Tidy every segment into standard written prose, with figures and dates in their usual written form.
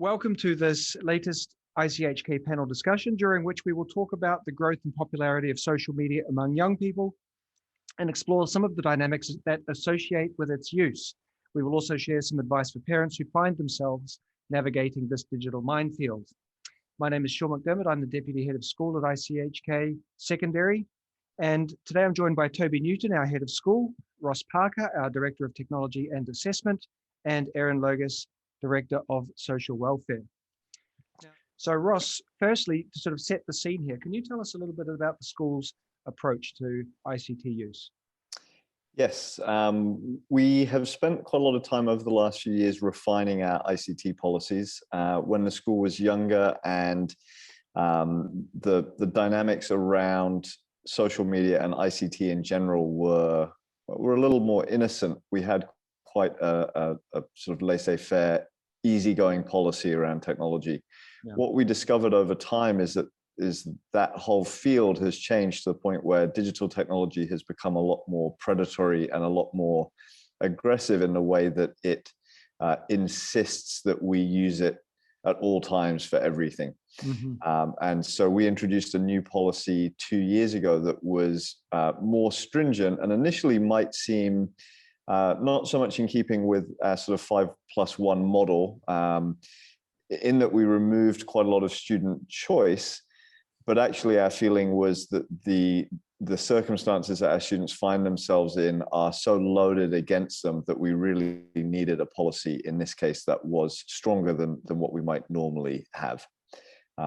Welcome to this latest ICHK panel discussion, during which we will talk about the growth and popularity of social media among young people and explore some of the dynamics that associate with its use. We will also share some advice for parents who find themselves navigating this digital minefield. My name is Sean McDermott. I'm the Deputy Head of School at ICHK Secondary. And today I'm joined by Toby Newton, our Head of School, Ross Parker, our Director of Technology and Assessment, and Erin Logus, Director of Social Welfare. So Ross, firstly, to sort of set the scene here, can you tell us a little bit about the school's approach to ICT use? Yes, we have spent quite a lot of time over the last few years refining our ICT policies. When the school was younger and the dynamics around social media and ICT in general were a little more innocent, we had quite a sort of laissez-faire, easygoing policy around technology. Yeah. What we discovered over time is that whole field has changed to the point where digital technology has become a lot more predatory and a lot more aggressive in the way that it insists that we use it at all times for everything. Mm-hmm. And so we introduced a new policy 2 years ago that was more stringent and initially might seem not so much in keeping with our sort of 5+1 model, in that we removed quite a lot of student choice, but actually our feeling was that the circumstances that our students find themselves in are so loaded against them that we really needed a policy, in this case, that was stronger than what we might normally have.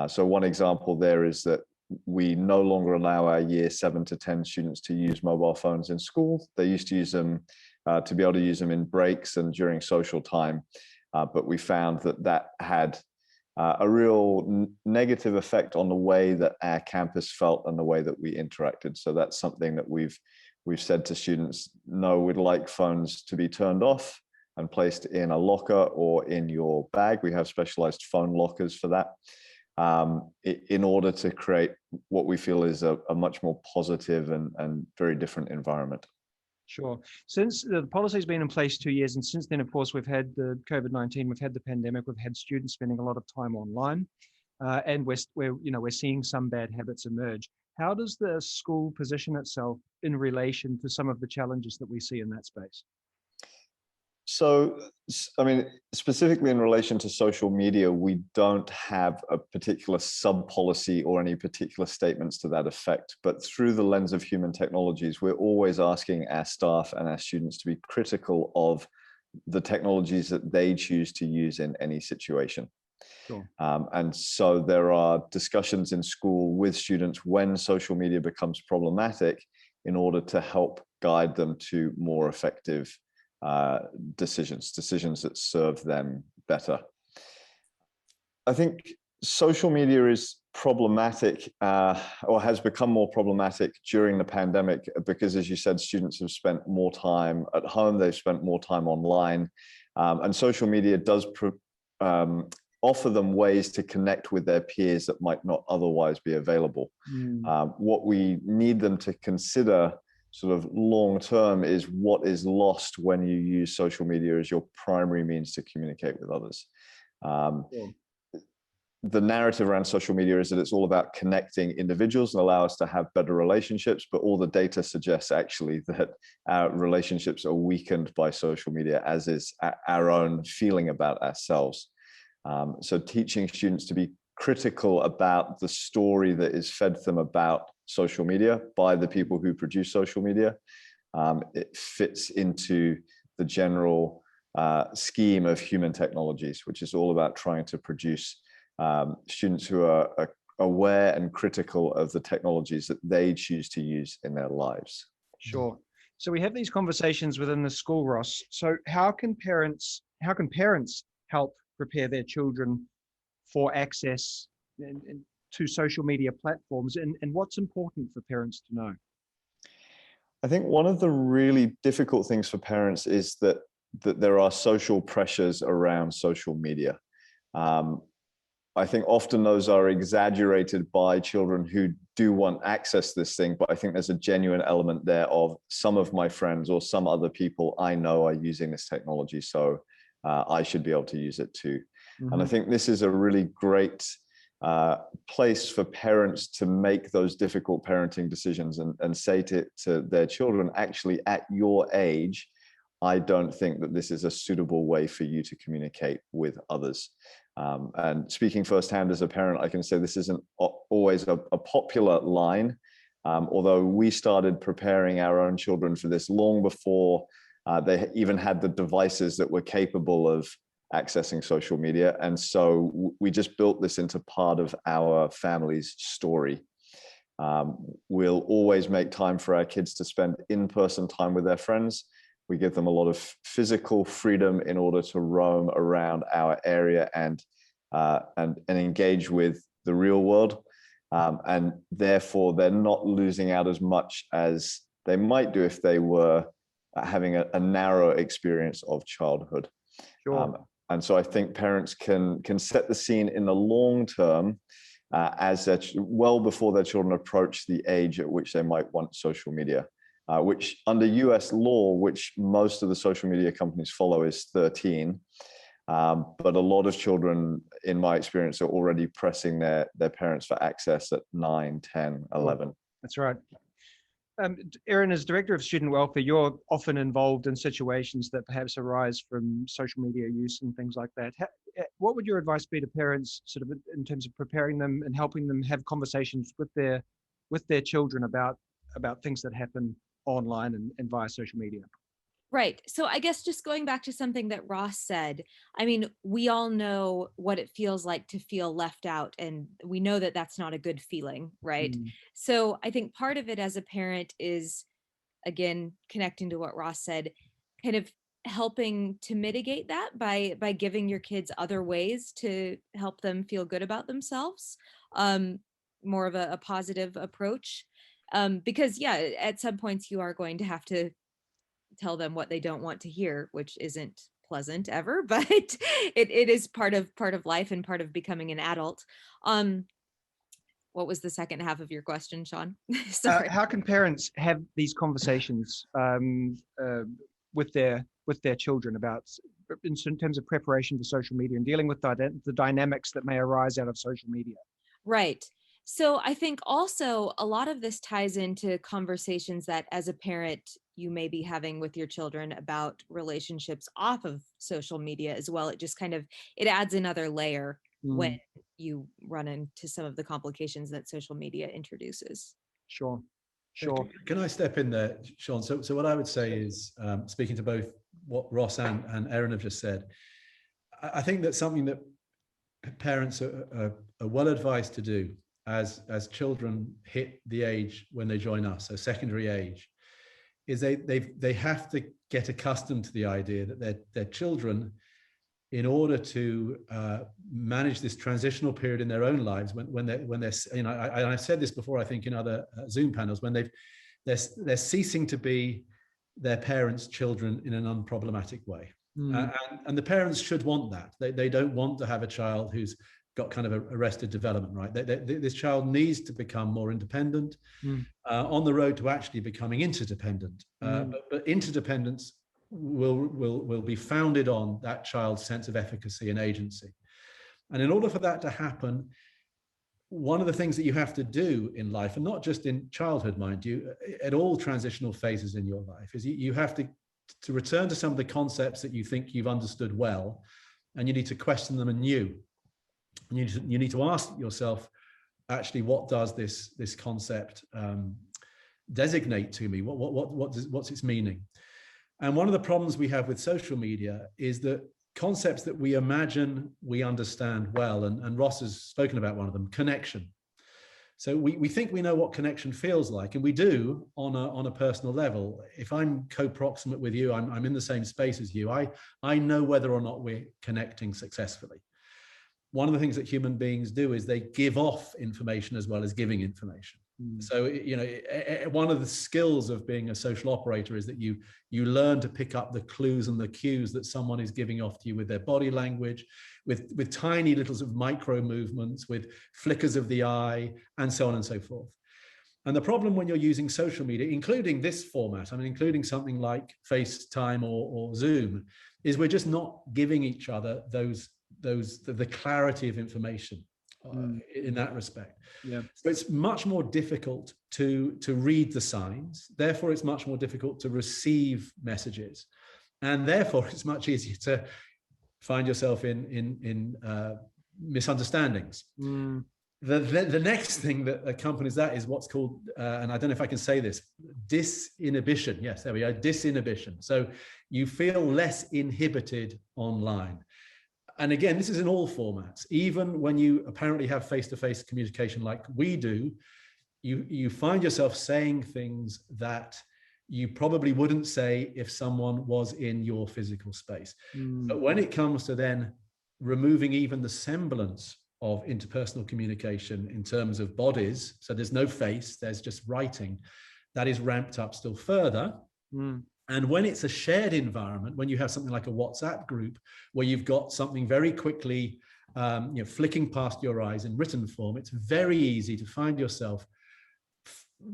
So one example there is that we no longer allow our year 7 to 10 students to use mobile phones in school. They used to use them to be able to use them in breaks and during social time. But we found that had a real negative effect on the way that our campus felt and the way that we interacted. So that's something that we've said to students, no, we'd like phones to be turned off and placed in a locker or in your bag. We have specialized phone lockers for that, in order to create what we feel is a much more positive and very different environment. Sure. Since the policy has been in place 2 years, and since then, of course, we've had the COVID-19, we've had the pandemic, we've had students spending a lot of time online, and we're seeing some bad habits emerge. How does the school position itself in relation to some of the challenges that we see in that space? So, I mean, specifically in relation to social media, we don't have a particular sub-policy or any particular statements to that effect. But through the lens of human technologies, we're always asking our staff and our students to be critical of the technologies that they choose to use in any situation. Sure. And so there are discussions in school with students when social media becomes problematic in order to help guide them to more effective decisions that serve them better. I think social media is problematic, or has become more problematic during the pandemic because, as you said, students have spent more time at home, they've spent more time online, and social media does offer them ways to connect with their peers that might not otherwise be available. What we need them to consider sort of long term is what is lost when you use social media as your primary means to communicate with others. The narrative around social media is that it's all about connecting individuals and allow us to have better relationships, but all the data suggests actually that our relationships are weakened by social media, as is our own feeling about ourselves. So teaching students to be critical about the story that is fed them about social media by the people who produce social media. It fits into the general scheme of human technologies, which is all about trying to produce students who are aware and critical of the technologies that they choose to use in their lives. Sure. So we have these conversations within the school, Ross. So how can parents help prepare their children for access to social media platforms, and what's important for parents to know? I think one of the really difficult things for parents is that there are social pressures around social media. I think often those are exaggerated by children who do want access to this thing, but I think there's a genuine element there of some of my friends or some other people I know are using this technology, so I should be able to use it too. And I think this is a really great place for parents to make those difficult parenting decisions and say to their children, actually, at your age, I don't think that this is a suitable way for you to communicate with others. And speaking firsthand as a parent, I can say this isn't always a popular line, although we started preparing our own children for this long before they even had the devices that were capable of accessing social media. And so we just built this into part of our family's story. We'll always make time for our kids to spend in-person time with their friends. We give them a lot of physical freedom in order to roam around our area and engage with the real world. And therefore, they're not losing out as much as they might do if they were having a narrow experience of childhood. Sure. And so I think parents can set the scene in the long term as well before their children approach the age at which they might want social media, which under US law, which most of the social media companies follow, is 13. But a lot of children, in my experience, are already pressing their parents for access at 9, 10, 11. That's right. Erin, as Director of Student Welfare, you're often involved in situations that perhaps arise from social media use and things like that. What would your advice be to parents, sort of in terms of preparing them and helping them have conversations with their children about things that happen online and via social media? Right. So I guess just going back to something that Ross said, I mean, we all know what it feels like to feel left out, and we know that that's not a good feeling, right? So I think part of it as a parent is, again, connecting to what Ross said, kind of helping to mitigate that by giving your kids other ways to help them feel good about themselves, more of a positive approach. Because yeah, at some points you are going to have to tell them what they don't want to hear, which isn't pleasant ever, but it is part of life and part of becoming an adult. What was the second half of your question, Sean? Sorry. How can parents have these conversations with their children about, in terms of preparation for social media and dealing with the dynamics that may arise out of social media? Right. So I think also a lot of this ties into conversations that as a parent you may be having with your children about relationships off of social media as well. It just kind of, it adds another layer when you run into some of the complications that social media introduces. Sure. Can I step in there, Sean? So what I would say is, speaking to both what Ross and Erin have just said, I think that's something that parents are well advised to do as children hit the age when they join us, so secondary age, is they have to get accustomed to the idea that their children, in order to manage this transitional period in their own lives, when they're you know, I've said this before, I think in other Zoom panels, when they're ceasing to be their parents' children in an unproblematic way, and the parents should want that. They don't want to have a child who's got kind of arrested development, right? This child needs to become more independent, on the road to actually becoming interdependent. But interdependence will be founded on that child's sense of efficacy and agency. And in order for that to happen, one of the things that you have to do in life, and not just in childhood, mind you, at all transitional phases in your life, is you have to return to some of the concepts that you think you've understood well, and you need to question them anew. You need to ask yourself, actually, what does this concept designate to me? What's its meaning? And one of the problems we have with social media is that concepts that we imagine we understand well, and Ross has spoken about one of them, connection. So we think we know what connection feels like, and we do on a personal level. If I'm co-proximate with you, I'm in the same space as you, I know whether or not we're connecting successfully. One of the things that human beings do is they give off information as well as giving information. So, you know, one of the skills of being a social operator is that you learn to pick up the clues and the cues that someone is giving off to you with their body language, with tiny little sort of micro movements, with flickers of the eye, and so on and so forth. And the problem when you're using social media, including this format, I mean, including something like FaceTime or Zoom, is we're just not giving each other those the clarity of information in that respect. Yeah. So it's much more difficult to read the signs. Therefore, it's much more difficult to receive messages, and therefore it's much easier to find yourself in misunderstandings. The next thing that accompanies that is what's called, and I don't know if I can say this, disinhibition. Yes, there we go, disinhibition. So you feel less inhibited online. And again, this is in all formats. Even when you apparently have face-to-face communication like we do, you find yourself saying things that you probably wouldn't say if someone was in your physical space. But when it comes to then removing even the semblance of interpersonal communication in terms of bodies, so there's no face, there's just writing, that is ramped up still further. And when it's a shared environment, when you have something like a WhatsApp group where you've got something very quickly flicking past your eyes in written form, it's very easy to find yourself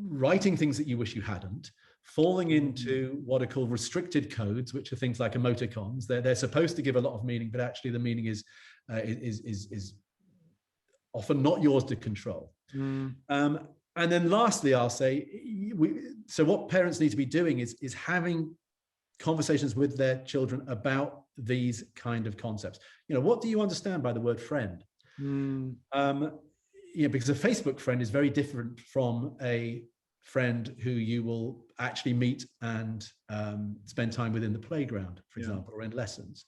writing things that you wish you hadn't, falling into what are called restricted codes, which are things like emoticons. They're supposed to give a lot of meaning, but actually the meaning is often not yours to control. And then lastly, I'll say, so what parents need to be doing is having conversations with their children about these kind of concepts. What do you understand by the word friend? Because a Facebook friend is very different from a friend who you will actually meet and spend time with in the playground, for example, or in lessons.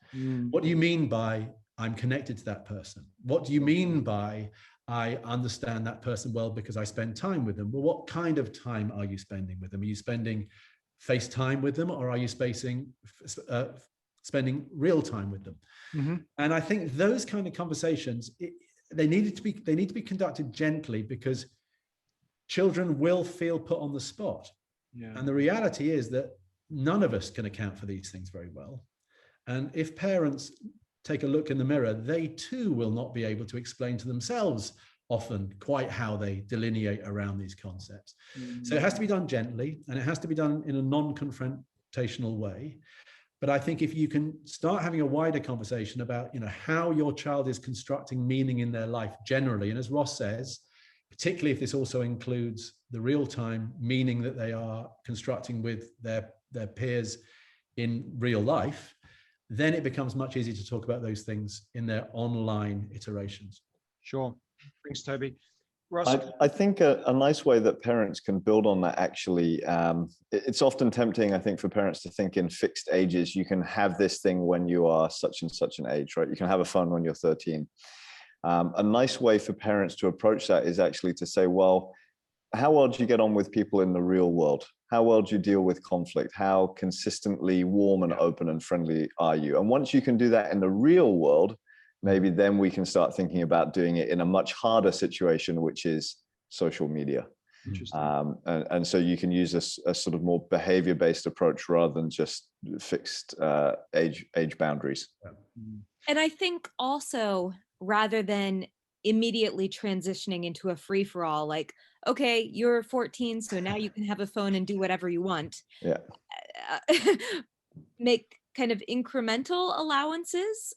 What do you mean by I'm connected to that person? What do you mean by I understand that person well because I spend time with them? Well, what kind of time are you spending with them? Are you spending face time with them, or are you spending real time with them? And I think those kind of conversations, they need to be conducted gently, because children will feel put on the spot. And the reality is that none of us can account for these things very well. And if parents take a look in the mirror, they too will not be able to explain to themselves often quite how they delineate around these concepts. So it has to be done gently, and it has to be done in a non-confrontational way. But I think if you can start having a wider conversation about, how your child is constructing meaning in their life generally, and as Ross says, particularly if this also includes the real-time meaning that they are constructing with their peers in real life, then it becomes much easier to talk about those things in their online iterations. Sure. Thanks, Toby. Ross? I think a nice way that parents can build on that, actually, it's often tempting, I think, for parents to think in fixed ages. You can have this thing when you are such and such an age, right? You can have a phone when you're 13. A nice way for parents to approach that is actually to say, well, how well do you get on with people in the real world? How well do you deal with conflict? How consistently warm and open and friendly are you? And once you can do that in the real world, maybe then we can start thinking about doing it in a much harder situation, which is social media. Interesting. And so you can use a sort of more behavior-based approach rather than just fixed age boundaries. And I think also, rather than immediately transitioning into a free-for-all, like, okay, you're 14, so now you can have a phone and do whatever you want. Make kind of incremental allowances,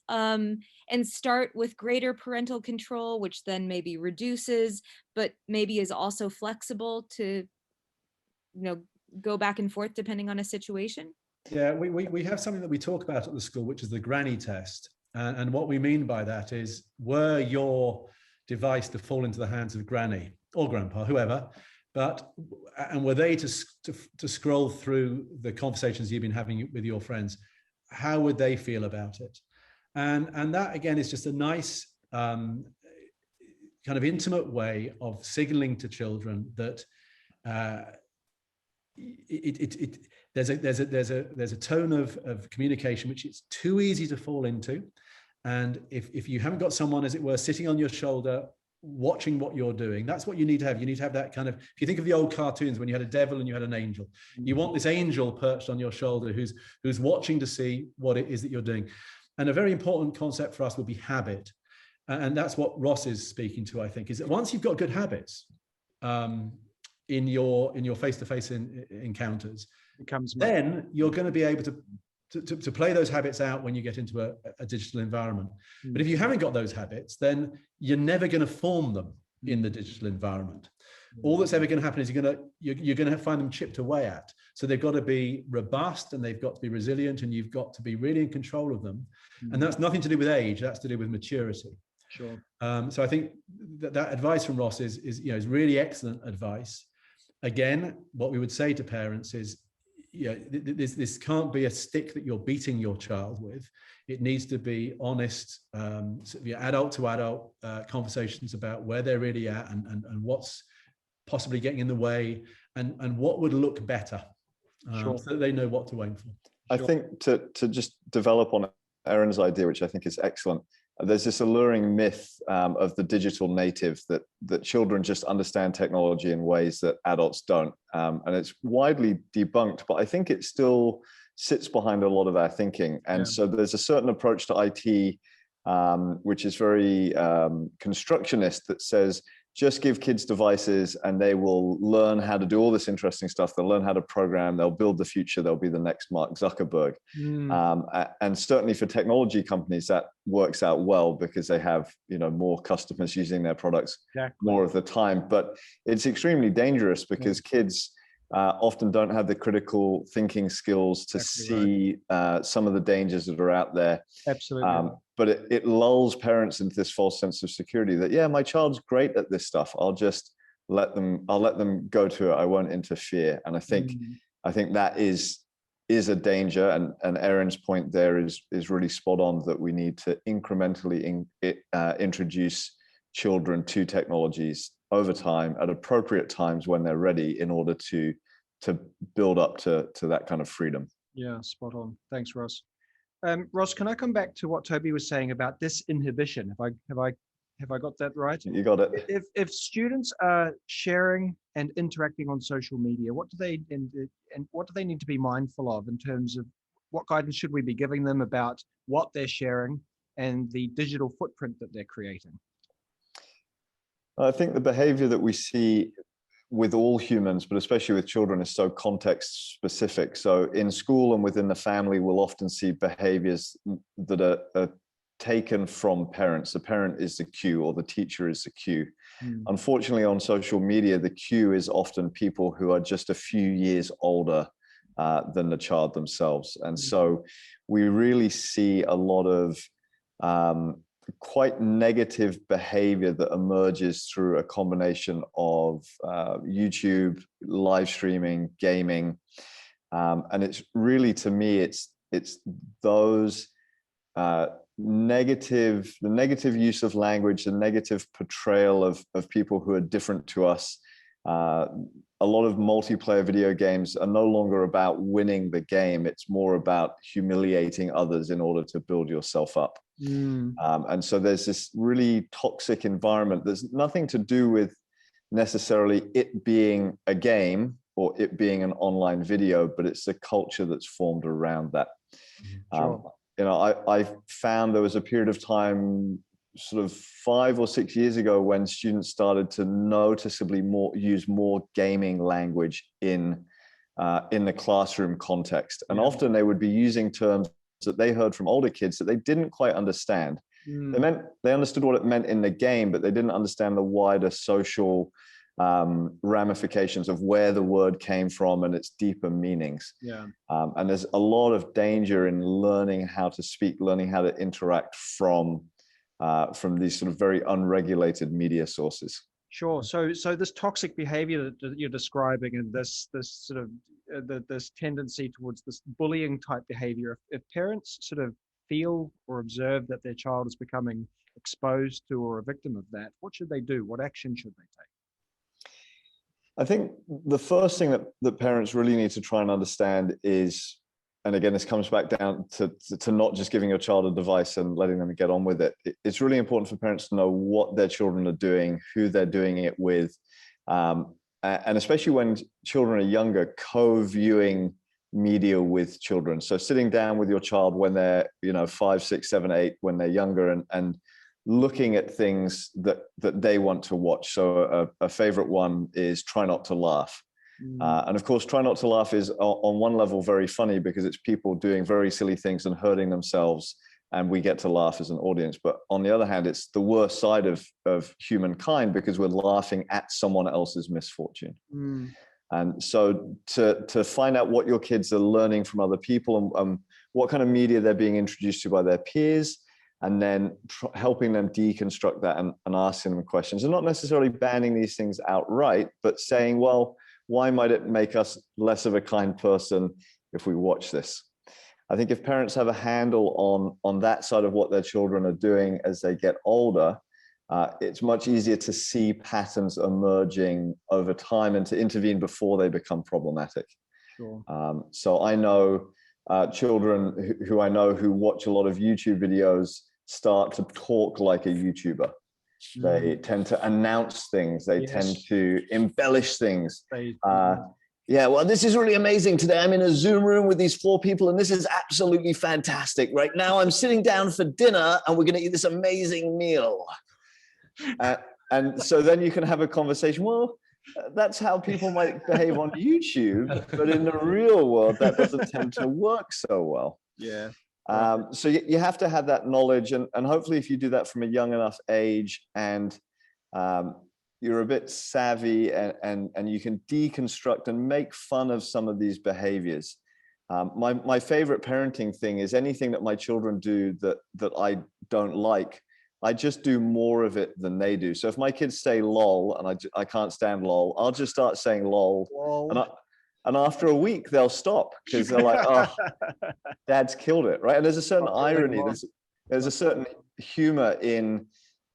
and start with greater parental control, which then maybe reduces, but maybe is also flexible to, go back and forth depending on a situation. Yeah, we have something that we talk about at the school, which is the granny test. And what we mean by that is, were your device to fall into the hands of granny or grandpa, whoever, and were they to scroll through the conversations you've been having with your friends, how would they feel about it? And that, again, is just a nice kind of intimate way of signaling to children that there's a tone of communication which it's too easy to fall into. And if you haven't got someone, as it were, sitting on your shoulder watching what you're doing, that's what you need to have. You need to have that kind of, if you think of the old cartoons when you had a devil and you had an angel, you want this angel perched on your shoulder who's watching to see what it is that you're doing. And a very important concept for us would be habit. And that's what Ross is speaking to, I think, is that once you've got good habits in your face-to-face encounters, then you're going to be able to to play those habits out when you get into a digital environment. But if you haven't got those habits, then you're never going to form them in the digital environment. All that's ever going to happen is you're going to find them chipped away at. So they've got to be robust and they've got to be resilient, and you've got to be really in control of them. And that's nothing to do with age, that's to do with maturity. Sure. So I think that advice from Ross is really excellent advice. Again, what we would say to parents is, this can't be a stick that you're beating your child with. It needs to be honest, adult to adult conversations about where they're really at and what's possibly getting in the way and what would look better, so that they know what to aim for. I think to just develop on Erin's idea, which I think is excellent, there's this alluring myth of the digital native that children just understand technology in ways that adults don't. And it's widely debunked, but I think it still sits behind a lot of our thinking. And so there's a certain approach to IT, which is very constructionist, that says, just give kids devices and they will learn how to do all this interesting stuff. They'll learn how to program, they'll build the future, they'll be the next Mark Zuckerberg. And certainly for technology companies, that works out well because they have, more customers using their products more of the time. But it's extremely dangerous because kids often don't have the critical thinking skills to see some of the dangers that are out there. Absolutely. But it lulls parents into this false sense of security that, my child's great at this stuff. I'll just let them go to it. I won't interfere. And I think that is a danger. And Erin's point there is really spot on, that we need to incrementally introduce children to technologies over time at appropriate times when they're ready, in order to build up to that kind of freedom. Yeah, spot on. Thanks, Ross. Ross, can I come back to what Toby was saying about disinhibition? Have I got that right? You got it. If students are sharing and interacting on social media, what do they need to be mindful of in terms of what guidance should we be giving them about what they're sharing and the digital footprint that they're creating? I think the behavior that we see with all humans, but especially with children, is so context specific. So in school and within the family, we'll often see behaviors that are taken from parents. The parent is the cue, or the teacher is the cue. Unfortunately, on social media, the cue is often people who are just a few years older than the child themselves. And so we really see a lot of quite negative behavior that emerges through a combination of YouTube, live streaming, gaming. And it's really, to me, it's those the negative use of language, the negative portrayal of people who are different to us. A lot of multiplayer video games are no longer about winning the game. It's more about humiliating others in order to build yourself up. And so there's this really toxic environment. There's nothing to do with necessarily it being a game or it being an online video, but it's the culture that's formed around that. Sure. I found there was a period of time, sort of 5 or 6 years ago, when students started to noticeably use more gaming language in the classroom context. And often they would be using terms that they heard from older kids that they didn't quite understand. They understood what it meant in the game, but they didn't understand the wider social ramifications of where the word came from and its deeper meanings. And there's a lot of danger in learning how to speak, learning how to interact from these sort of very unregulated media sources. Sure. So this toxic behavior that you're describing, and this sort of this tendency towards this bullying type behavior, if parents sort of feel or observe that their child is becoming exposed to or a victim of that, what should they do? What action should they take? I think the first thing that parents really need to try and understand is, and again, this comes back down to not just giving your child a device and letting them get on with it. It's really important for parents to know what their children are doing, who they're doing it with, and especially when children are younger, co-viewing media with children. So sitting down with your child when they're 5, 6, 7, 8, when they're younger, and looking at things that they want to watch. So a favorite one is try not to laugh. And of course, try not to laugh is on one level very funny because it's people doing very silly things and hurting themselves, and we get to laugh as an audience. But on the other hand, it's the worst side of humankind because we're laughing at someone else's misfortune. And so to find out what your kids are learning from other people and what kind of media they're being introduced to by their peers, and then helping them deconstruct that and asking them questions, and not necessarily banning these things outright, but saying, well, why might it make us less of a kind person if we watch this? I think if parents have a handle on that side of what their children are doing as they get older, it's much easier to see patterns emerging over time and to intervene before they become problematic. Sure. So I know children who I know who watch a lot of YouTube videos start to talk like a YouTuber. They tend to announce things. They tend to embellish things. Yeah, well, this is really amazing. Today I'm in a Zoom room with these 4 people, and this is absolutely fantastic. Right now I'm sitting down for dinner, and we're going to eat this amazing meal. And so then you can have a conversation. Well, that's how people might behave on YouTube, but in the real world, that doesn't tend to work so well. Yeah. So you have to have that knowledge, and hopefully if you do that from a young enough age, and you're a bit savvy and you can deconstruct and make fun of some of these behaviors. My favorite parenting thing is anything that my children do that I don't like, I just do more of it than they do. So if my kids say lol, and I can't stand lol, I'll just start saying lol. And after a week, they'll stop because they're like, oh, dad's killed it, right? And there's a certain irony, there's a certain humor in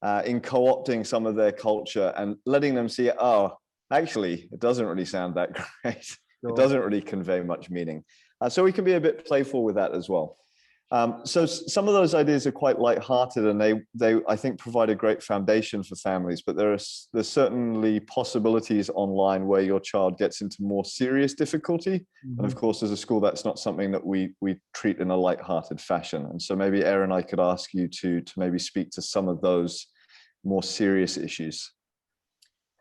co-opting some of their culture and letting them see, oh, actually, it doesn't really sound that great. Sure. It doesn't really convey much meaning. So we can be a bit playful with that as well. So some of those ideas are quite lighthearted, and they I think provide a great foundation for families. But there's certainly possibilities online where your child gets into more serious difficulty, and of course, as a school, that's not something that we treat in a lighthearted fashion. And so maybe Erin, I could ask you to maybe speak to some of those more serious issues.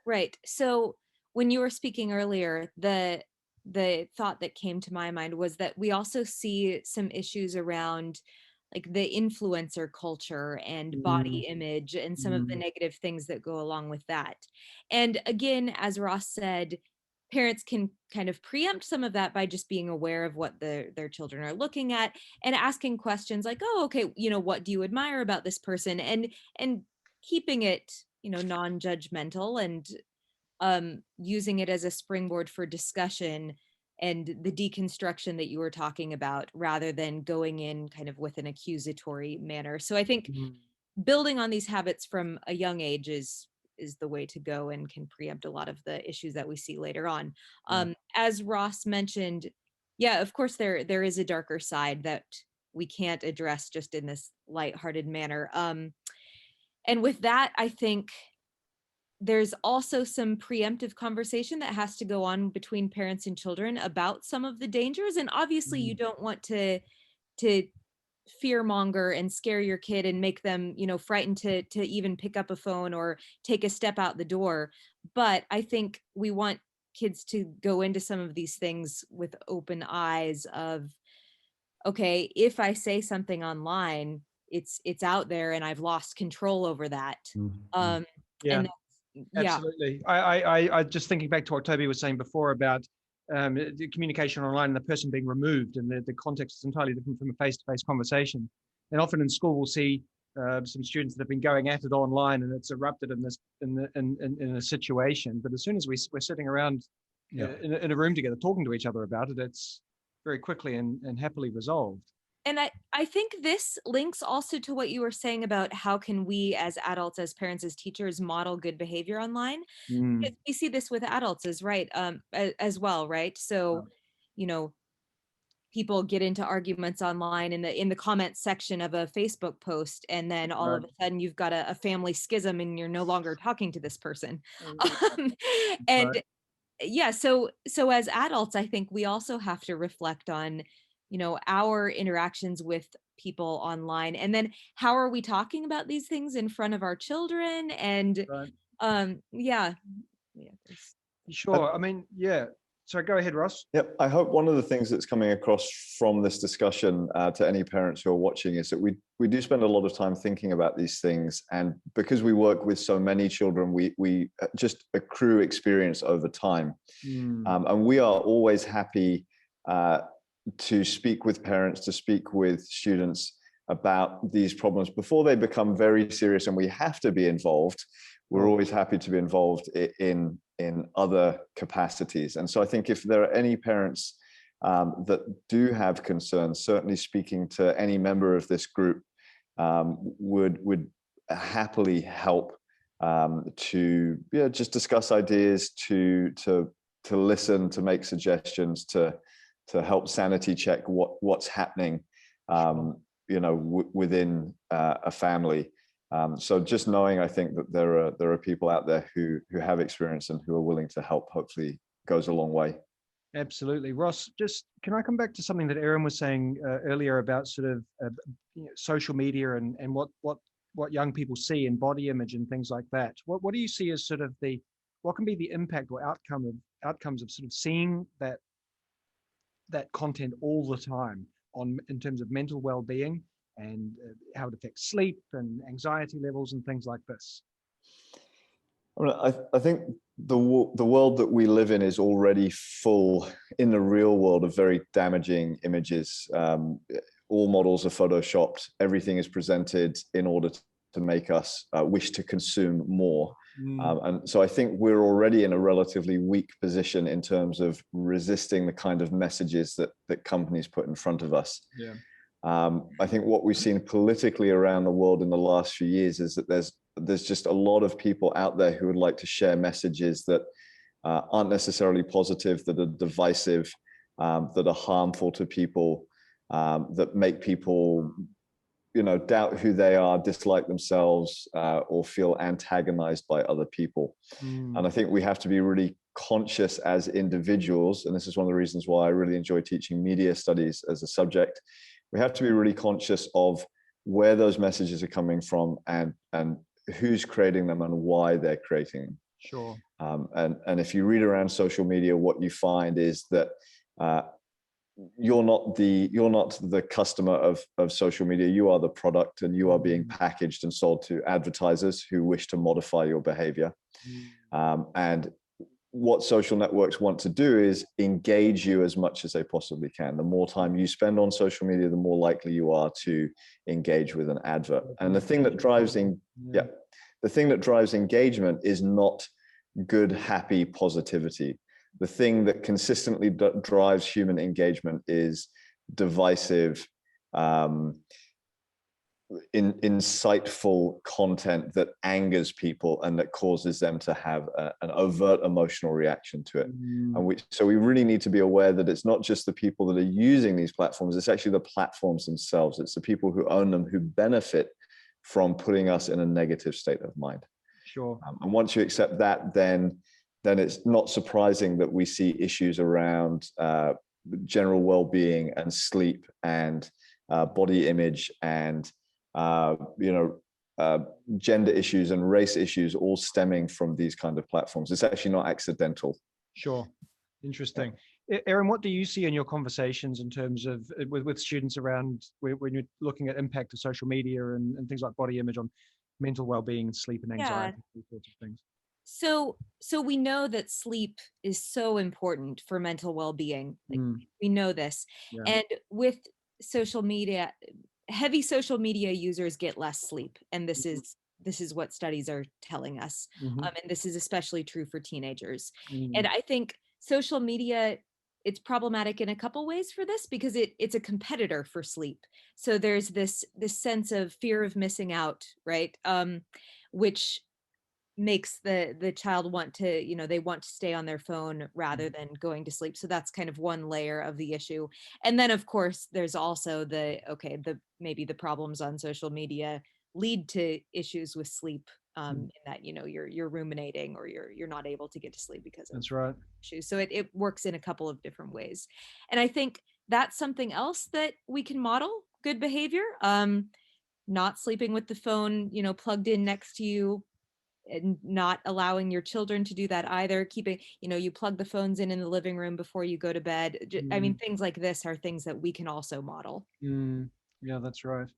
Right. So when you were speaking earlier, the thought that came to my mind was that we also see some issues around like the influencer culture and body image and some of the negative things that go along with that. And again, as Ross said, parents can kind of preempt some of that by just being aware of what their children are looking at and asking questions like, oh, okay, what do you admire about this person? And keeping it, non-judgmental and using it as a springboard for discussion and the deconstruction that you were talking about, rather than going in kind of with an accusatory manner. So I think building on these habits from a young age is the way to go and can preempt a lot of the issues that we see later on. As Ross mentioned, yeah, of course there is a darker side that we can't address just in this lighthearted manner. And with that, I think there's also some preemptive conversation that has to go on between parents and children about some of the dangers. And obviously you don't want to fearmonger and scare your kid and make them, frightened to even pick up a phone or take a step out the door. But I think we want kids to go into some of these things with open eyes of, okay, if I say something online, it's out there and I've lost control over that. Yeah. And absolutely. I just thinking back to what Toby was saying before about the communication online and the person being removed, and the context is entirely different from a face-to-face conversation. And often in school, we'll see some students that have been going at it online, and it's erupted in a situation. But as soon as we're sitting around in a room together talking to each other about it, it's very quickly and happily resolved. And I think this links also to what you were saying about how can we as adults, as parents, as teachers, model good behavior online. Because we see this with adults as well, right? So, people get into arguments online in the comments section of a Facebook post, and then all of a sudden you've got a family schism and you're no longer talking to this person. And yeah, so as adults, I think we also have to reflect on our interactions with people online, and then how are we talking about these things in front of our children? And Sure. I mean, So go ahead, Ross. Yep. I hope one of the things that's coming across from this discussion to any parents who are watching is that we do spend a lot of time thinking about these things. And because we work with so many children, we just accrue experience over time. And we are always happy to speak with parents, to speak with students about these problems before they become very serious and we have to be involved. We're always happy to be involved in other capacities. And so I think if there are any parents that do have concerns, certainly speaking to any member of this group would happily help to just discuss ideas, to listen, to make suggestions, to help sanity check what's happening within a family. So just knowing, I think that there are people out there who have experience and who are willing to help, hopefully goes a long way. Absolutely. Ross, just can I come back to something that Erin was saying earlier about sort of social media and what young people see in body image and things like that? What do you see as sort of what can be the impact or outcomes of sort of seeing that content all the time in terms of mental well-being and how it affects sleep and anxiety levels and things like this? I think the world that we live in is already full, in the real world, of very damaging images. All models are photoshopped. Everything is presented in order to make us wish to consume more. And so I think we're already in a relatively weak position in terms of resisting the kind of messages that companies put in front of us. Yeah. I think what we've seen politically around the world in the last few years is that there's just a lot of people out there who would like to share messages that aren't necessarily positive, that are divisive, that are harmful to people, that make people doubt who they are, dislike themselves, or feel antagonized by other people. And I think we have to be really conscious as individuals, and this is one of the reasons why I really enjoy teaching media studies as a subject. We have to be really conscious of where those messages are coming from and who's creating them and why they're creating them. Sure. And if you read around social media, what you find is that you're not the customer of social media. You are the product, and you are being packaged and sold to advertisers who wish to modify your behavior. And what social networks want to do is engage you as much as they possibly can. The more time you spend on social media, the more likely you are to engage with an advert. And the thing that drives engagement is not good, happy positivity. The thing that consistently drives human engagement is divisive, insightful content that angers people and that causes them to have an overt emotional reaction to it. And so we really need to be aware that it's not just the people that are using these platforms, it's actually the platforms themselves. It's the people who own them who benefit from putting us in a negative state of mind. Sure. And once you accept that, then it's not surprising that we see issues around general well-being and sleep and body image and gender issues and race issues all stemming from these kind of platforms. It's actually not accidental. Sure. Interesting. Erin, what do you see in your conversations in terms of with students around when you're looking at impact of social media and things like body image on mental well-being and sleep and anxiety, these sorts of things? So we know that sleep is so important for mental well-being. We know this. Yeah. And with social media, heavy social media users get less sleep. And this is what studies are telling us. And this is especially true for teenagers. And I think social media, it's problematic in a couple ways for this because it's a competitor for sleep. So there's this sense of fear of missing out, right? Which makes the child want to, they want to stay on their phone rather than going to sleep. So that's kind of one layer of the issue. And then of course there's also maybe the problems on social media lead to issues with sleep, in that, you're ruminating or you're not able to get to sleep because of That's right. issues. So it works in a couple of different ways. And I think that's something else that we can model good behavior. Not sleeping with the phone, plugged in next to you, and not allowing your children to do that either. Keeping, you plug the phones in the living room before you go to bed. I mean, things like this are things that we can also model. Yeah, that's right.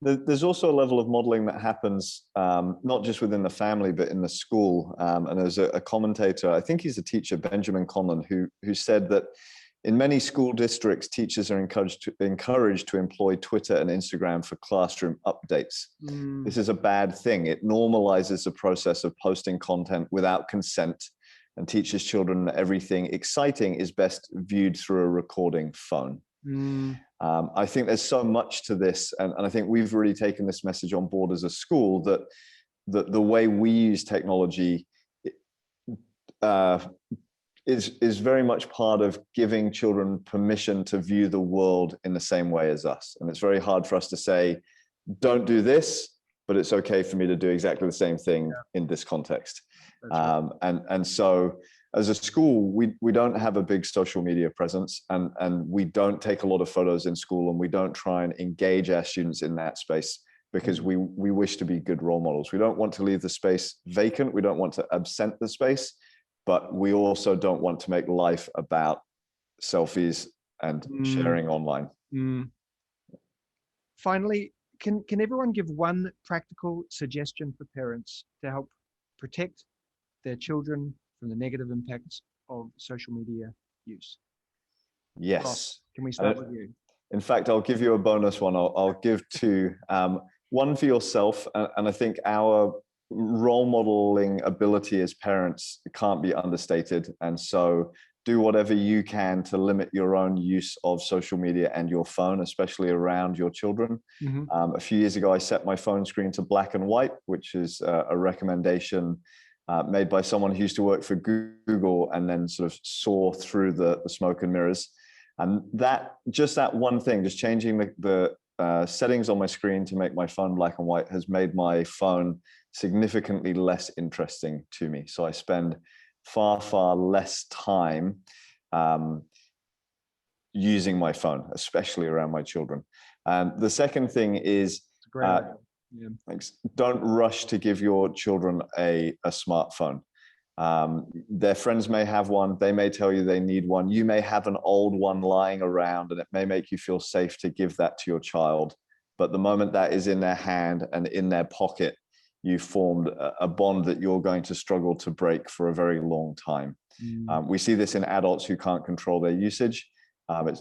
There's also a level of modeling that happens not just within the family, but in the school. And there's a commentator, I think he's a teacher, Benjamin Conlon, who said that in many school districts, teachers are encouraged to employ Twitter and Instagram for classroom updates. This is a bad thing. It normalizes the process of posting content without consent and teaches children that everything exciting is best viewed through a recording phone. I think there's so much to this, and I think we've really taken this message on board as a school, that the way we use technology is very much part of giving children permission to view the world in the same way as us. And it's very hard for us to say, don't do this, but it's okay for me to do exactly the same thing in this context. Right. And so as a school, we don't have a big social media presence, and we don't take a lot of photos in school, and we don't try and engage our students in that space, because we wish to be good role models. We don't want to leave the space vacant. We don't want to absent the space, but we also don't want to make life about selfies and sharing online. Finally, can everyone give one practical suggestion for parents to help protect their children from the negative impacts of social media use? Yes. Ross, can we start with you? In fact, I'll give you a bonus one. I'll give two. One for yourself, and I think our role modeling ability as parents can't be understated. And so do whatever you can to limit your own use of social media and your phone, especially around your children. A few years ago, I set my phone screen to black and white, which is a recommendation made by someone who used to work for Google and then sort of saw through the smoke and mirrors. And that one thing, just changing the settings on my screen to make my phone black and white, has made my phone significantly less interesting to me. So I spend far, far less time using my phone, especially around my children. And the second thing is, don't rush to give your children a smartphone. Their friends may have one. They may tell you they need one. You may have an old one lying around, and it may make you feel safe to give that to your child. But the moment that is in their hand and in their pocket, you formed a bond that you're going to struggle to break for a very long time. We see this in adults who can't control their usage.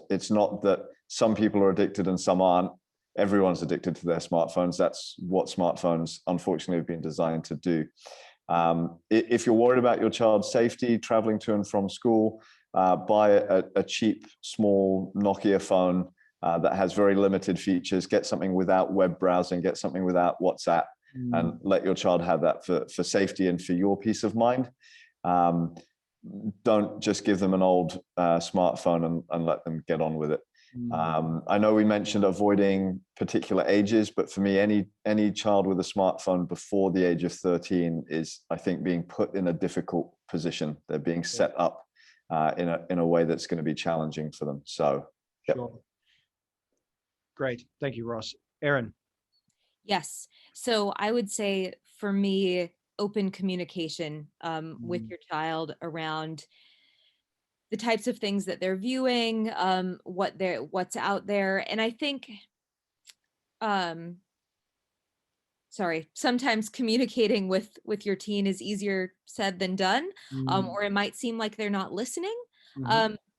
It's not that some people are addicted and some aren't. Everyone's addicted to their smartphones. That's what smartphones, unfortunately, have been designed to do. If you're worried about your child's safety, traveling to and from school, buy a cheap, small Nokia phone that has very limited features. Get something without web browsing, get something without WhatsApp, and let your child have that for safety and for your peace of mind. Don't just give them an old smartphone and let them get on with it. I know we mentioned avoiding particular ages, but for me, any child with a smartphone before the age of 13 is, I think, being put in a difficult position. They're being set up in a way that's going to be challenging for them. So, Sure. Great. Thank you, Ross. Erin. Yes. So I would say, for me, open communication with your child around the types of things that they're viewing, what's out there. And I think, sometimes communicating with your teen is easier said than done, or it might seem like they're not listening,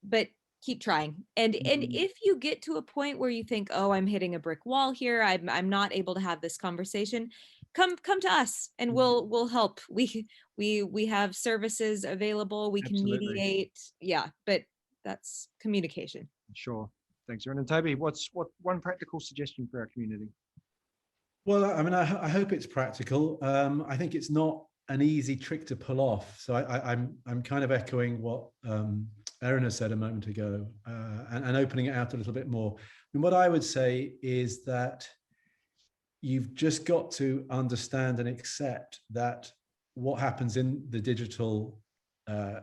but keep trying. And if you get to a point where you think, oh, I'm hitting a brick wall here, I'm not able to have this conversation, come to us and we'll help. We have services available. We can mediate. Yeah, but that's communication. Sure. Thanks, Erin. And Toby, what one practical suggestion for our community? Well, I mean, I hope it's practical. I think it's not an easy trick to pull off. So I'm kind of echoing what Erin has said a moment ago, and opening it out a little bit more. And what I would say is that you've just got to understand and accept that what happens in the digital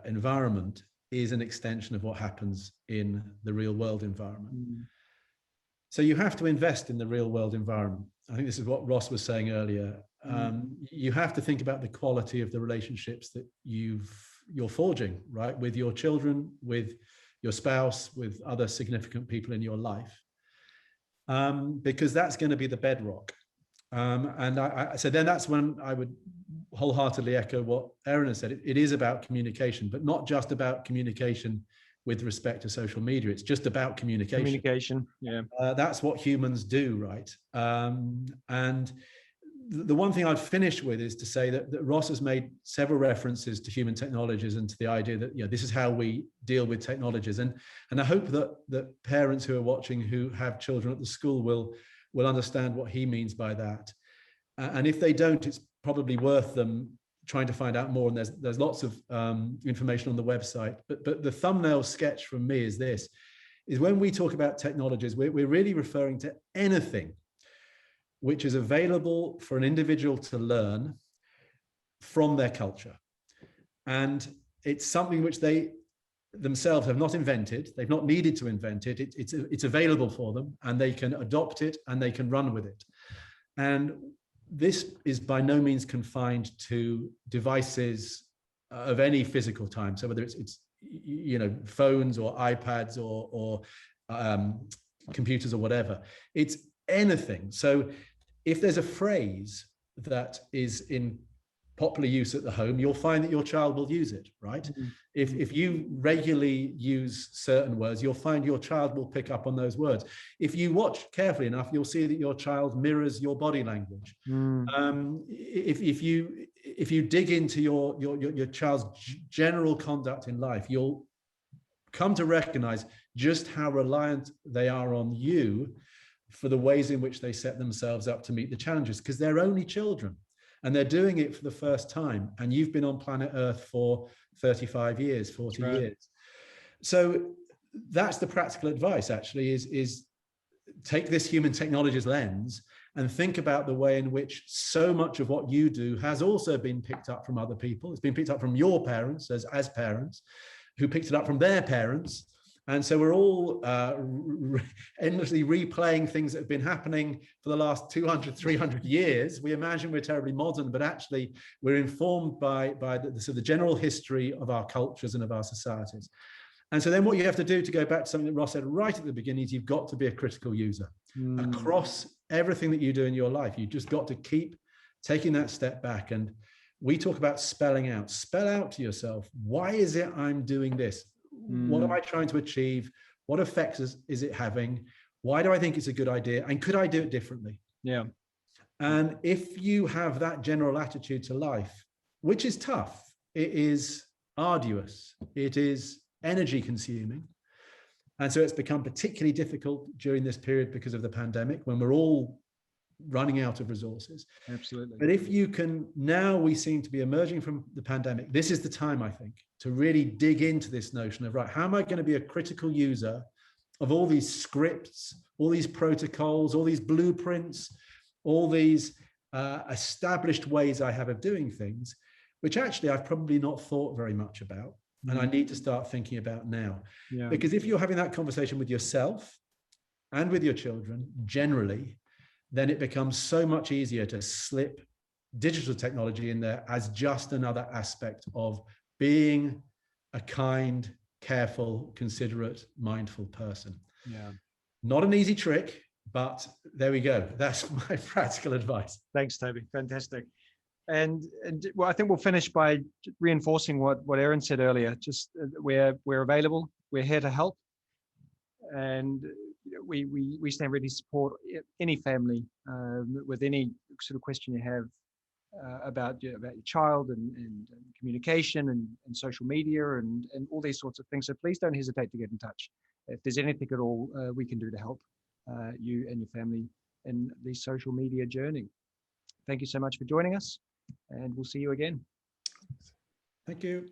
environment is an extension of what happens in the real world environment. So you have to invest in the real world environment. I think this is what Ross was saying earlier. You have to think about the quality of the relationships that you're forging, right, with your children, with your spouse, with other significant people in your life, because that's going to be the bedrock. So then that's when I would wholeheartedly echo what Erin has said. It is about communication, but not just about communication with respect to social media. It's just about communication. Communication, yeah. That's what humans do, right? And the one thing I'd finish with is to say that Ross has made several references to human technologies and to the idea that, you know, this is how we deal with technologies. And I hope that parents who are watching who have children at the school will understand what he means by that. And if they don't, it's probably worth them trying to find out more. And there's lots of information on the website. But the thumbnail sketch from me is this, is when we talk about technologies, we're really referring to anything which is available for an individual to learn from their culture. And it's something which they themselves have not invented. They've not needed to invent it. It's available for them, and they can adopt it and they can run with it. And this is by no means confined to devices of any physical time. So whether it's you know, phones or iPads or computers or whatever, it's anything. So if there's a phrase that is in popular use at the home, you'll find that your child will use it, right? Mm-hmm. If you regularly use certain words, you'll find your child will pick up on those words. If you watch carefully enough, you'll see that your child mirrors your body language. If you dig into your child's general conduct in life, you'll come to recognize just how reliant they are on you for the ways in which they set themselves up to meet the challenges, because they're only children and they're doing it for the first time. And you've been on planet Earth for 35 years, 40 years. So that's the practical advice, actually, is take this human technologies lens and think about the way in which so much of what you do has also been picked up from other people. It's been picked up from your parents as parents, who picked it up from their parents. And so we're all endlessly replaying things that have been happening for the last 200, 300 years. We imagine we're terribly modern, but actually we're informed by the general history of our cultures and of our societies. And so then what you have to do, to go back to something that Ross said right at the beginning, is you've got to be a critical user across everything that you do in your life. You've just got to keep taking that step back. And we talk about spelling out. Spell out to yourself, why is it I'm doing this? What am I trying to achieve? What effects is it having? Why do I think it's a good idea? And could I do it differently? Yeah. And if you have that general attitude to life, which is tough, it is arduous, it is energy consuming. And so it's become particularly difficult during this period because of the pandemic, when we're all running out of resources. Absolutely. But if you can, now we seem to be emerging from the pandemic, this is the time, I think, to really dig into this notion of, right, how am I going to be a critical user of all these scripts, all these protocols, all these blueprints, all these established ways I have of doing things, which actually I've probably not thought very much about. And I need to start thinking about now. Yeah. Because if you're having that conversation with yourself and with your children generally, then it becomes so much easier to slip digital technology in there as just another aspect of being a kind, careful, considerate, mindful person. Yeah. Not an easy trick, but there we go. That's my practical advice. Thanks, Toby. Fantastic. And well, I think we'll finish by reinforcing what Erin said earlier. Just we're available. We're here to help, and we stand ready to support any family with any sort of question you have about your child and communication and social media and all these sorts of things. So please don't hesitate to get in touch. If there's anything at all we can do to help you and your family in the social media journey. Thank you so much for joining us, and we'll see you again. Thank you.